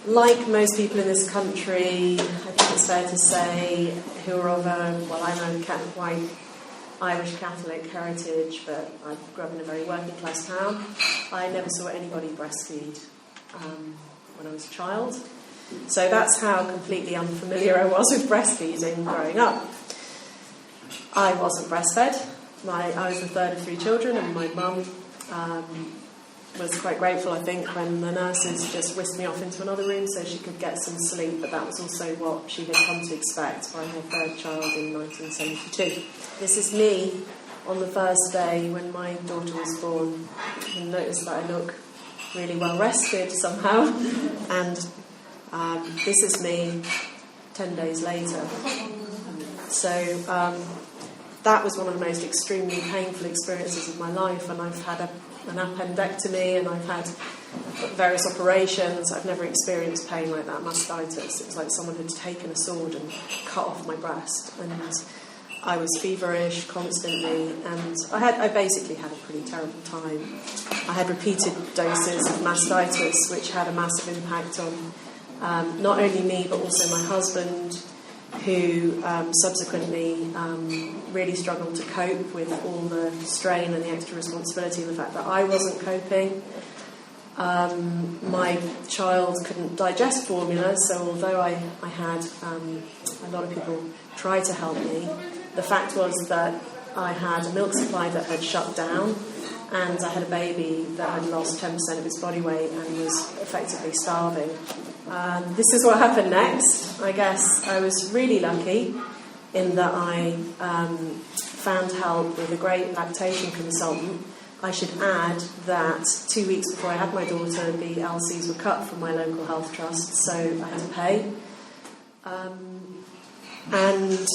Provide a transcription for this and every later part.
like most people in this country, I think it's fair to say, who are of I'm a white Irish Catholic heritage, but I grew up in a very working class town. I never saw anybody breastfeed when I was a child. So that's how completely unfamiliar I was with breastfeeding growing up. I wasn't breastfed. I was the third of 3 children, and my mum was quite grateful, I think, when the nurses just whisked me off into another room so she could get some sleep, but that was also what she had come to expect by her third child in 1972. This is me on the first day when my daughter was born. You can notice that I look really well rested somehow, and this is me 10 days later. So that was one of the most extremely painful experiences of my life, and I've had an appendectomy and I've had various operations. I've never experienced pain like that, mastitis. It was like someone had taken a sword and cut off my breast, and I was feverish constantly, and I basically had a pretty terrible time. I had repeated doses of mastitis, which had a massive impact on not only me but also my husband, who subsequently really struggled to cope with all the strain and the extra responsibility and the fact that I wasn't coping. My child couldn't digest formula, so although I had a lot of people try to help me, the fact was that I had a milk supply that had shut down, and I had a baby that had lost 10% of its body weight and was effectively starving. This is what happened next. I guess I was really lucky in that I found help with a great lactation consultant. I should add that 2 weeks before I had my daughter, the LCs were cut from my local health trust, so I had to pay. And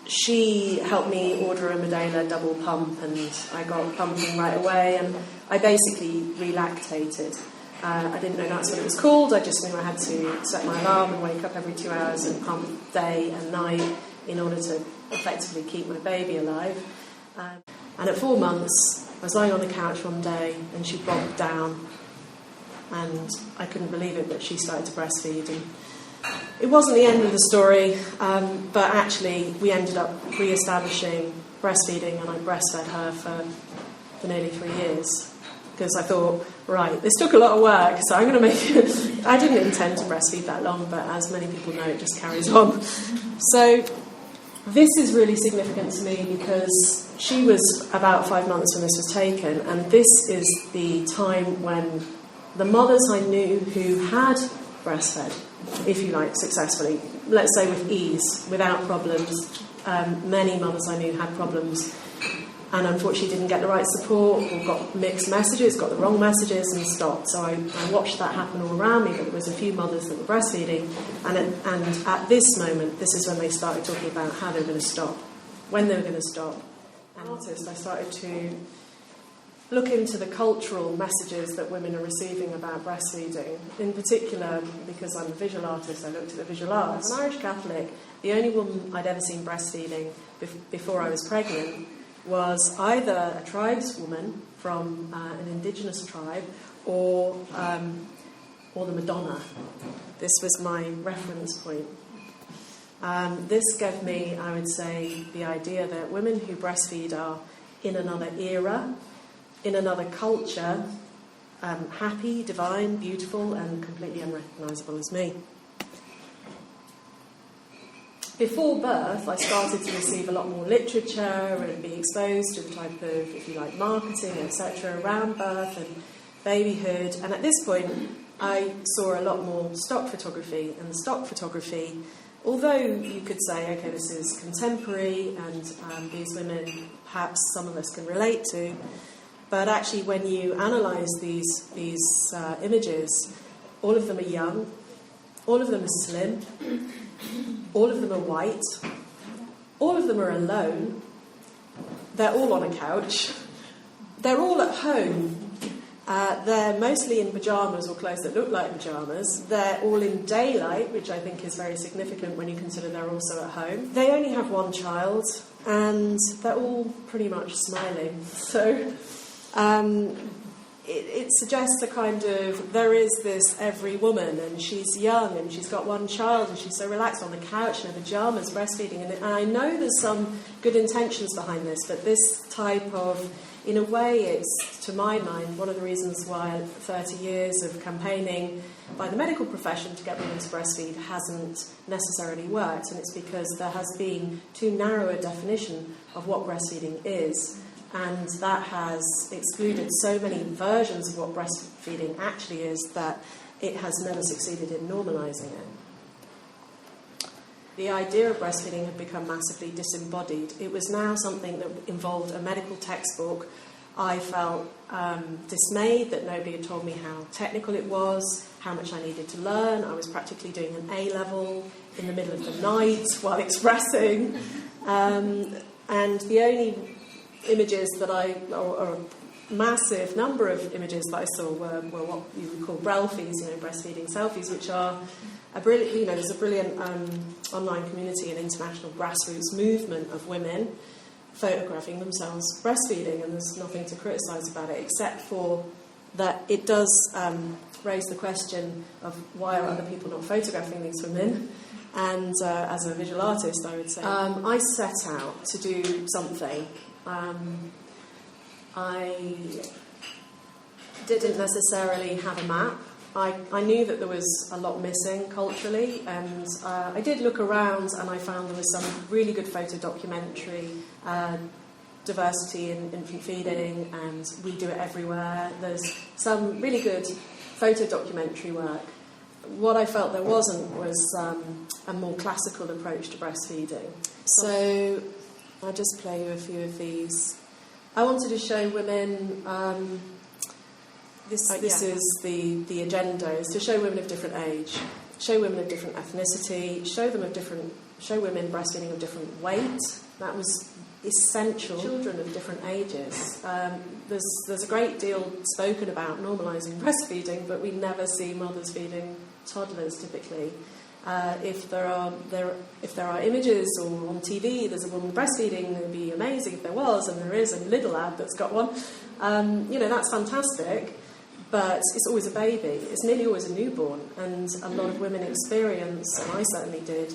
she helped me order a Medela double pump, and I got pumping right away, and I basically relactated. I didn't know that's what it was called. I just knew I had to set my alarm and wake up every 2 hours and pump day and night in order to effectively keep my baby alive. And at 4 months, I was lying on the couch one day and she bobbed down, and I couldn't believe it, but she started to breastfeed. And it wasn't the end of the story, but actually we ended up re-establishing breastfeeding, and I breastfed her for nearly 3 years. Because I thought, right, this took a lot of work, so I'm going to make it. I didn't intend to breastfeed that long, but as many people know, it just carries on. So this is really significant to me because she was about 5 months when this was taken, and this is the time when the mothers I knew who had breastfed, if you like, successfully, let's say with ease, without problems, many mothers I knew had problems, and unfortunately didn't get the right support, or got mixed messages, got the wrong messages, and stopped. So I watched that happen all around me, but there was a few mothers that were breastfeeding, and at this moment, this is when they started talking about how they were going to stop, when they were going to stop. And I started to look into the cultural messages that women are receiving about breastfeeding. In particular, because I'm a visual artist, I looked at the visual arts. As an Irish Catholic, the only woman I'd ever seen breastfeeding before I was pregnant was either a tribeswoman from an indigenous tribe or the Madonna. This was my reference point. This gave me, I would say, the idea that women who breastfeed are in another era, in another culture, happy, divine, beautiful, and completely unrecognisable as me. Before birth, I started to receive a lot more literature and be exposed to the type of, if you like, marketing, etc., around birth and babyhood. And at this point, I saw a lot more stock photography. And the stock photography, although you could say, okay, this is contemporary and these women, perhaps some of us can relate to, but actually when you analyse these images, all of them are young, all of them are slim, all of them are white, all of them are alone, they're all on a couch, they're all at home, they're mostly in pyjamas or clothes that look like pyjamas, they're all in daylight, which I think is very significant when you consider they're also at home. They only have one child, and they're all pretty much smiling. So it suggests a kind of, there is this every woman, and she's young, and she's got one child, and she's so relaxed on the couch in her pyjamas breastfeeding, and I know there's some good intentions behind this, but this type of, in a way, it's, to my mind, one of the reasons why 30 years of campaigning by the medical profession to get women to breastfeed hasn't necessarily worked, and it's because there has been too narrow a definition of what breastfeeding is, and that has excluded so many versions of what breastfeeding actually is that it has never succeeded in normalising it. The idea of breastfeeding had become massively disembodied. It was now something that involved a medical textbook. I felt dismayed that nobody had told me how technical it was, how much I needed to learn. I was practically doing an A-level in the middle of the night while expressing. And the only images that or a massive number of images that I saw were what you would call brelfies, breastfeeding selfies, which are a brilliant, there's a brilliant online community and international grassroots movement of women photographing themselves breastfeeding, and there's nothing to criticise about it, except for that it does raise the question of why are other people not photographing these women. And as a visual artist, I would say, I set out to do something. I didn't necessarily have a map. I knew that there was a lot missing culturally, and I did look around, and I found there was some really good photo documentary, diversity in infant feeding, and We Do It Everywhere. There's some really good photo documentary work. What I felt there wasn't was a more classical approach to breastfeeding. So I'll just play you a few of these. I wanted to show women, this is the agenda, is to show women of different age, show women of different ethnicity, show women breastfeeding of different weight. That was essential. Children of different ages. There's a great deal spoken about normalising breastfeeding, but we never see mothers feeding toddlers typically. If there are images or on TV, there's a woman breastfeeding, it would be amazing if there was, and there is a little ad that's got one. That's fantastic, but it's always a baby. It's nearly always a newborn, and a lot of women experience, and I certainly did,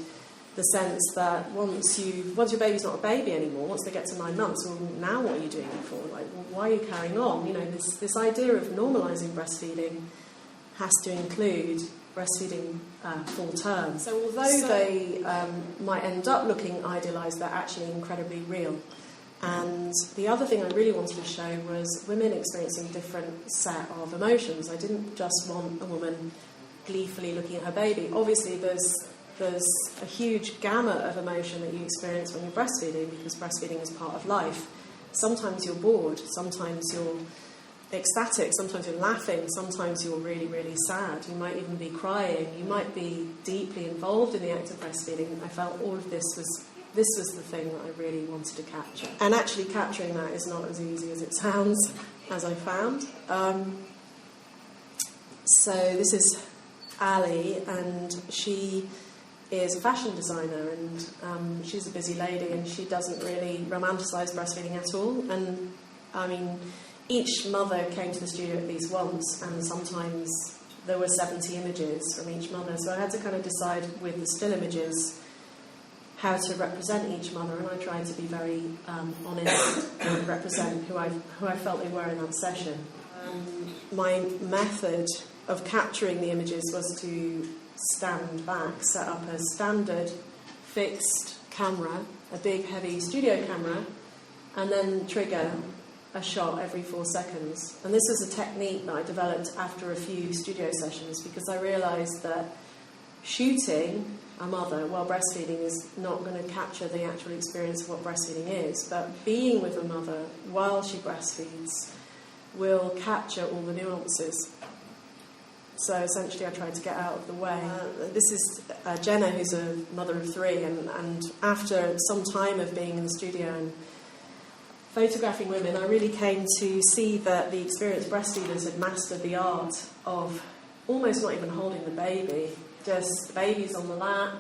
the sense that once your baby's not a baby anymore, once they get to 9 months, well, now what are you doing it for? Like, why are you carrying on? This idea of normalising breastfeeding has to include breastfeeding full term. So although they might end up looking idealised, they're actually incredibly real. And the other thing I really wanted to show was women experiencing a different set of emotions. I didn't just want a woman gleefully looking at her baby. Obviously there's a huge gamut of emotion that you experience when you're breastfeeding, because breastfeeding is part of life. Sometimes you're bored, sometimes you're ecstatic, sometimes you're laughing, sometimes you're really, really sad. You might even be crying, you might be deeply involved in the act of breastfeeding. I felt all of this was the thing that I really wanted to capture. And actually capturing that is not as easy as it sounds, as I found. So this is Ali, and she is a fashion designer, and she's a busy lady, and she doesn't really romanticise breastfeeding at all. And I mean, each mother came to the studio at least once, and sometimes there were 70 images from each mother. So I had to kind of decide with the still images how to represent each mother, and I tried to be very honest and represent who I felt they were in that session. My method of capturing the images was to stand back, set up a standard fixed camera, a big heavy studio camera, and then trigger a shot every 4 seconds. And this was a technique that I developed after a few studio sessions, because I realised that shooting a mother while breastfeeding is not going to capture the actual experience of what breastfeeding is, but being with a mother while she breastfeeds will capture all the nuances. So essentially I tried to get out of the way. This is Jenna, who's a mother of 3, and after some time of being in the studio and photographing women, I really came to see that the experienced breastfeeders had mastered the art of almost not even holding the baby, just the baby's on the lap,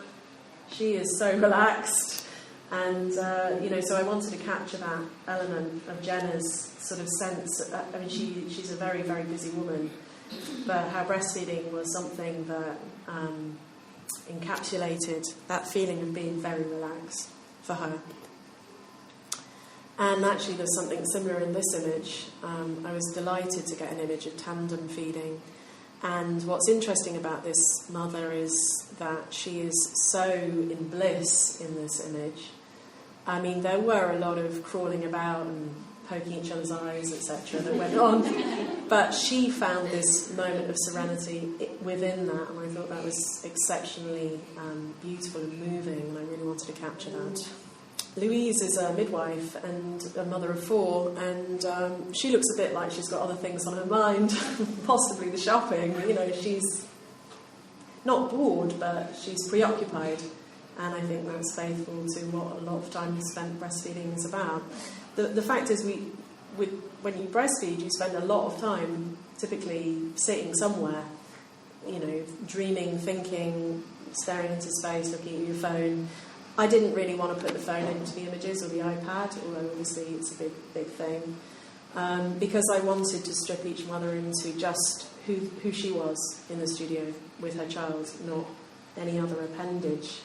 she is so relaxed, And, so I wanted to capture that element of Jenna's sort of sense. I mean, she's a very, very busy woman, but how breastfeeding was something that encapsulated that feeling of being very relaxed for her. And actually there's something similar in this image. I was delighted to get an image of tandem feeding. And what's interesting about this mother is that she is so in bliss in this image. I mean, there were a lot of crawling about and poking each other's eyes, etc. that went on. But she found this moment of serenity within that, and I thought that was exceptionally beautiful and moving, and I really wanted to capture that. Louise is a midwife and a mother of 4, and she looks a bit like she's got other things on her mind, possibly the shopping. She's not bored, but she's preoccupied, and I think that's faithful to what a lot of time spent breastfeeding is about. The fact is, when you breastfeed, you spend a lot of time typically sitting somewhere, dreaming, thinking, staring into space, looking at your phone. I didn't really want to put the phone into the images or the iPad, although obviously it's a big thing, because I wanted to strip each mother into just who she was in the studio with her child, not any other appendage.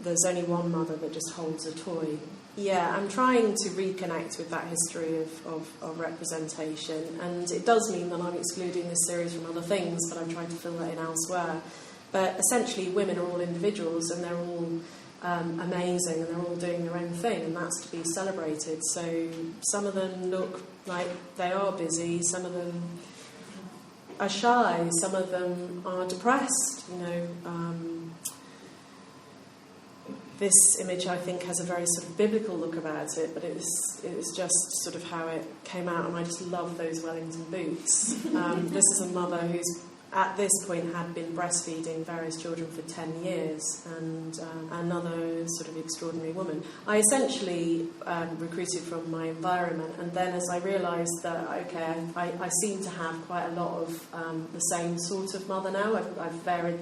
There's only one mother that just holds a toy. Yeah, I'm trying to reconnect with that history of representation, and it does mean that I'm excluding this series from other things, but I'm trying to fill that in elsewhere. But essentially, women are all individuals, and they're all amazing, and they're all doing their own thing, and that's to be celebrated. So some of them look like they are busy, some of them are shy, some of them are depressed. This image, I think, has a very sort of biblical look about it, but it was just sort of how it came out, and I just love those Wellington boots. This is a mother who's at this point had been breastfeeding various children for 10 years, and another sort of extraordinary woman. I essentially recruited from my environment, and then as I realised that, I seem to have quite a lot of the same sort of mother now. I've varied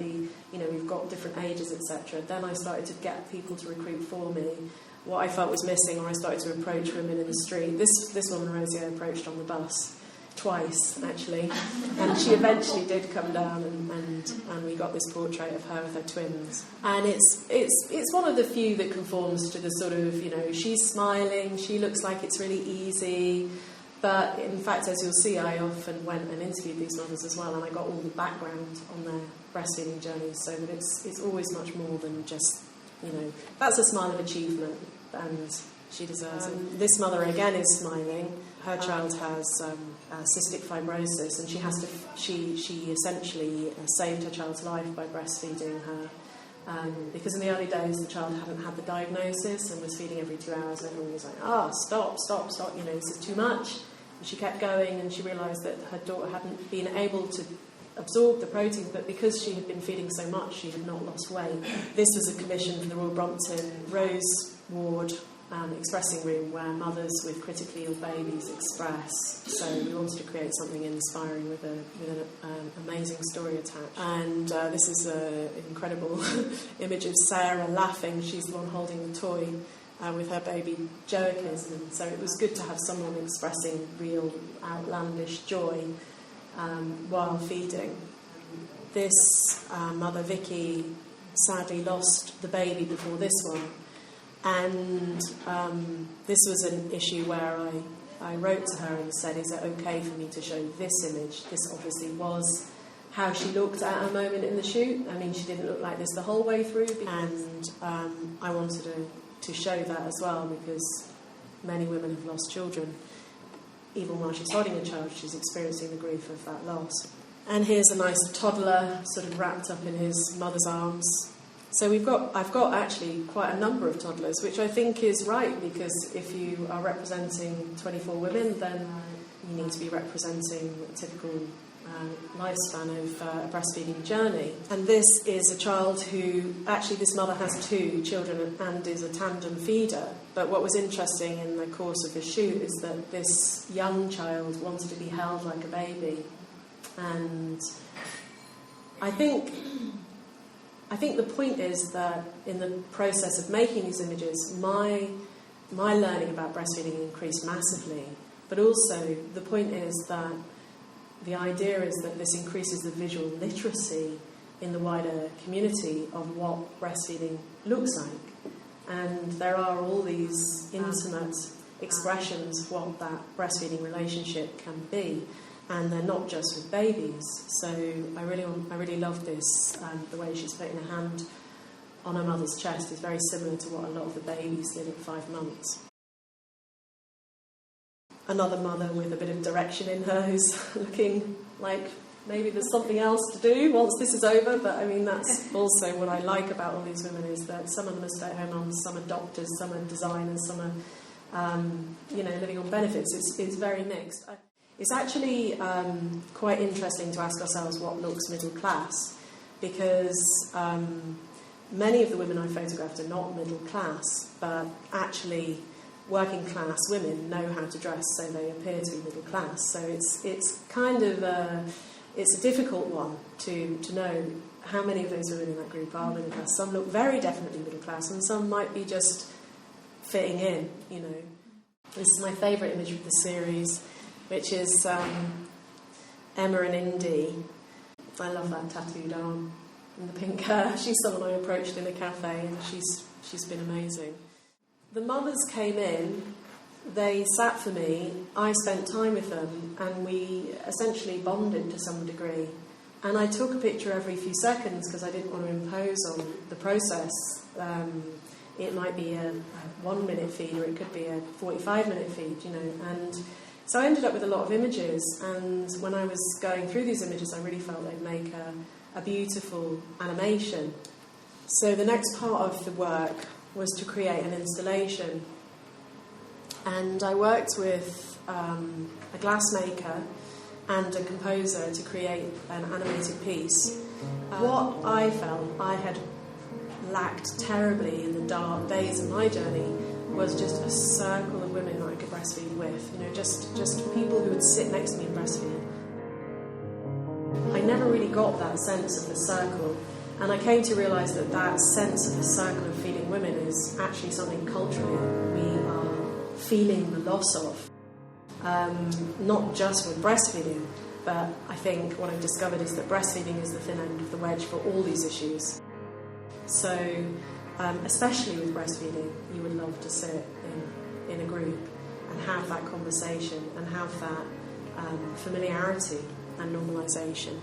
we've got different ages, etc. Then I started to get people to recruit for me what I felt was missing, or I started to approach women in the street. This woman, Rosie, I approached on the bus. Twice, actually, and she eventually did come down, and we got this portrait of her with her twins. And it's one of the few that conforms to the sort of, she's smiling, she looks like it's really easy, but in fact, as you'll see, I often went and interviewed these mothers as well, and I got all the background on their breastfeeding journeys, so that it's always much more than just, that's a smile of achievement, and she deserves it. This mother again is smiling. Her child has cystic fibrosis, and she essentially saved her child's life by breastfeeding her, because in the early days the child hadn't had the diagnosis and was feeding every 2 hours, and everyone was like, stop, this is too much. And she kept going, and she realised that her daughter hadn't been able to absorb the protein, but because she had been feeding so much, she had not lost weight. This was a commission for the Royal Brompton Rose Ward expressing room, where mothers with critically ill babies express. So we wanted to create something inspiring with an amazing story attached. And this is an incredible image of Sarah laughing. She's the one holding the toy with her baby Joachim. And so it was good to have someone expressing real outlandish joy while feeding. This mother, Vicky, sadly lost the baby before this one. And this was an issue where I wrote to her and said, is it okay for me to show this image? This obviously was how she looked at a moment in the shoot. I mean, she didn't look like this the whole way through. And I wanted to show that as well, because many women have lost children. Even while she's holding a child, she's experiencing the grief of that loss. And here's a nice toddler sort of wrapped up in his mother's arms. So I've got actually quite a number of toddlers, which I think is right, because if you are representing 24 women, then you need to be representing a typical lifespan of a breastfeeding journey. And this is a child who, actually this mother has 2 children and is a tandem feeder. But what was interesting in the course of the shoot is that this young child wanted to be held like a baby. And I think I think the point is that in the process of making these images, my learning about breastfeeding increased massively. But also, the point is that the idea is that this increases the visual literacy in the wider community of what breastfeeding looks like. And there are all these intimate expressions of what that breastfeeding relationship can be. And they're not just with babies. So I really love this. The way she's putting her hand on her mother's chest is very similar to what a lot of the babies did at 5 months. Another mother with a bit of direction in her who's looking like maybe there's something else to do once this is over. But I mean, that's also what I like about all these women, is that some of them are stay-at-home mums, some are doctors, some are designers, some are living on benefits. It's very mixed. It's actually quite interesting to ask ourselves what looks middle class, because many of the women I photographed are not middle class, but actually working class women know how to dress so they appear to be middle class. So it's kind of it's a difficult one to know how many of those women in that group are middle class. Some look very definitely middle class, and some might be just fitting in. This is my favourite image of the series, which is Emma and Indy. I love that tattooed arm and the pink hair. She's someone I approached in a cafe, and she's been amazing. The mothers came in, they sat for me, I spent time with them, and we essentially bonded to some degree. And I took a picture every few seconds because I didn't want to impose on the process. It might be a 1 minute feed, or it could be a 45-minute feed, and so I ended up with a lot of images, and when I was going through these images I really felt they'd make a beautiful animation. So the next part of the work was to create an installation, and I worked with a glassmaker and a composer to create an animated piece. What I felt I had lacked terribly in the dark days of my journey was just a circle of women that I could breastfeed with, just people who would sit next to me and breastfeed. I never really got that sense of the circle, and I came to realise that sense of the circle of feeding women is actually something culturally we are feeling the loss of. Not just with breastfeeding, but I think what I've discovered is that breastfeeding is the thin end of the wedge for all these issues. So, especially with breastfeeding, you would love to sit in a group and have that conversation and have that familiarity and normalisation.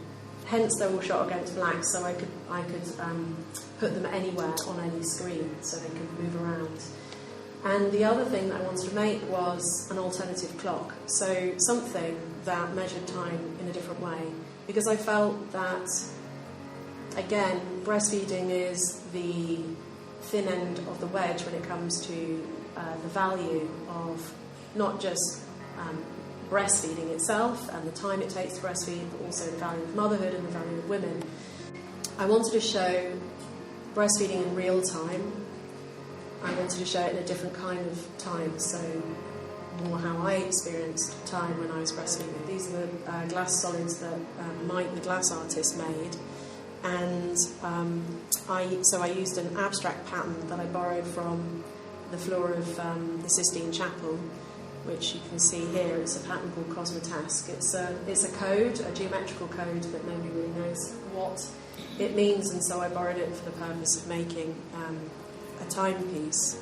Hence, they're all shot against black, so I could put them anywhere on any screen, so they could move around. And the other thing that I wanted to make was an alternative clock, so something that measured time in a different way, because I felt that, again, breastfeeding is the thin end of the wedge when it comes to the value of not just breastfeeding itself and the time it takes to breastfeed, but also the value of motherhood and the value of women. I wanted to show breastfeeding in real time. I wanted to show it in a different kind of time, so more how I experienced time when I was breastfeeding. These are the glass solids that Mike, the glass artist, made. And I used an abstract pattern that I borrowed from the floor of the Sistine Chapel, which you can see here. It's a pattern called Cosmotasque. It's a code, a geometrical code that nobody really knows what it means, and so I borrowed it for the purpose of making a timepiece.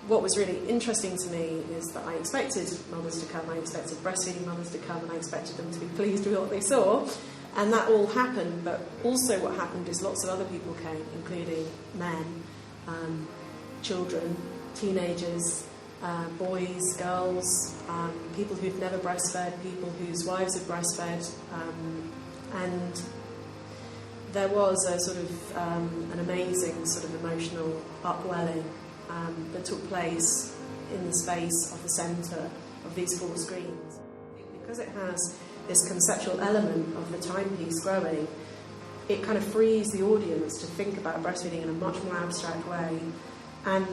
What was really interesting to me is that I expected mothers to come, I expected breastfeeding mothers to come, and I expected them to be pleased with what they saw. And that all happened, but also what happened is lots of other people came, including men, children, teenagers, boys, girls, people who'd never breastfed, people whose wives had breastfed, and there was a sort of an amazing sort of emotional upwelling that took place in the space of the centre of these 4 screens. Because it has this conceptual element of the timepiece growing, it kind of frees the audience to think about breastfeeding in a much more abstract way, and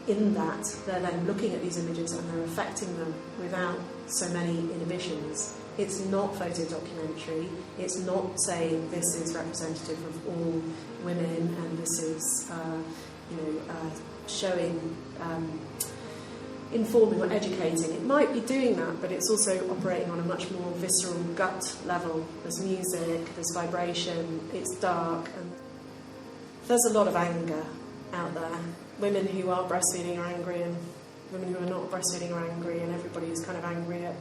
in that they're then looking at these images and they're affecting them without so many inhibitions. It's not photo documentary. It's not saying this is representative of all women and this is, showing, informing or educating. It might be doing that, but it's also operating on a much more visceral gut level. There's music, there's vibration, it's dark, and there's a lot of anger out there. Women who are breastfeeding are angry, and women who are not breastfeeding are angry, and everybody is kind of angry at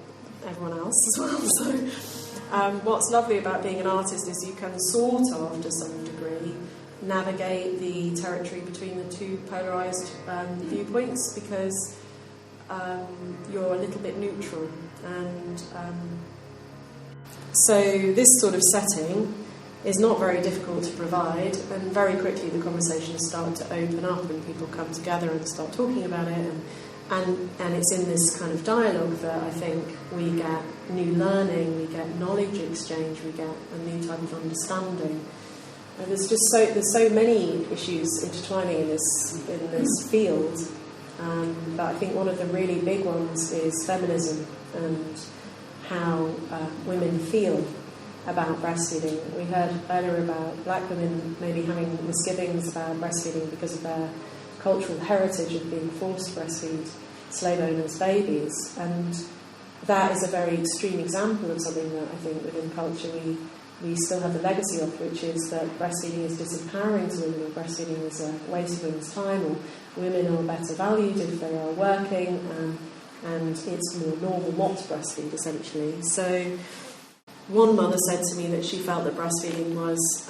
everyone else as well. So what's lovely about being an artist is you can sort of, to some degree, navigate the territory between the two polarised viewpoints, because you're a little bit neutral. And so this sort of setting is not very difficult to provide, and very quickly the conversations start to open up and people come together and start talking about it, and it's in this kind of dialogue that I think we get new learning, we get knowledge exchange, we get a new type of understanding. And there's so many issues intertwining in this field, but I think one of the really big ones is feminism and how women feel about breastfeeding. We heard earlier about black women maybe having misgivings about breastfeeding because of their cultural heritage of being forced to breastfeed slave owners' babies, and that is a very extreme example of something that I think within culture we still have the legacy of, which is that breastfeeding is disempowering to women, or breastfeeding is a waste of women's time, or women are better valued if they are working, and it's more normal not to breastfeed, essentially. So one mother said to me that she felt that breastfeeding was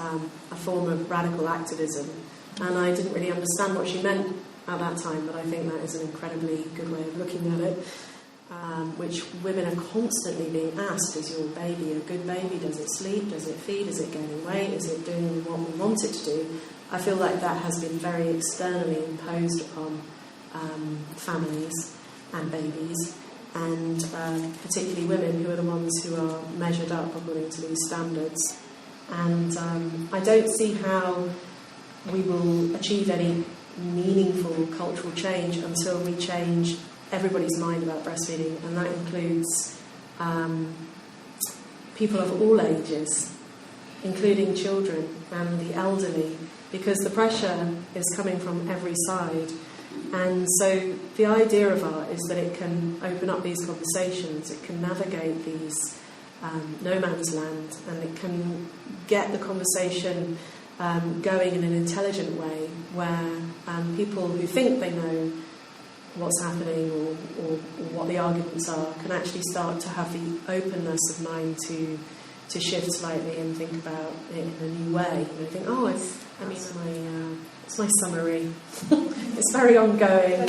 a form of radical activism, and I didn't really understand what she meant at that time, but I think that is an incredibly good way of looking at it, which women are constantly being asked: is your baby a good baby? Does it sleep? Does it feed? Is it gaining weight? Is it doing what we want it to do? I feel like that has been very externally imposed upon families and babies, and particularly women, who are the ones who are measured up according to these standards. And I don't see how we will achieve any meaningful cultural change until we change everybody's mind about breastfeeding, and that includes people of all ages, including children and the elderly, because the pressure is coming from every side. And so the idea of art is that it can open up these conversations, it can navigate these no man's land, and it can get the conversation going in an intelligent way, where people who think they know what's happening or what the arguments are can actually start to have the openness of mind to shift slightly and think about it in a new way. And I think, it's my summary. It's very ongoing.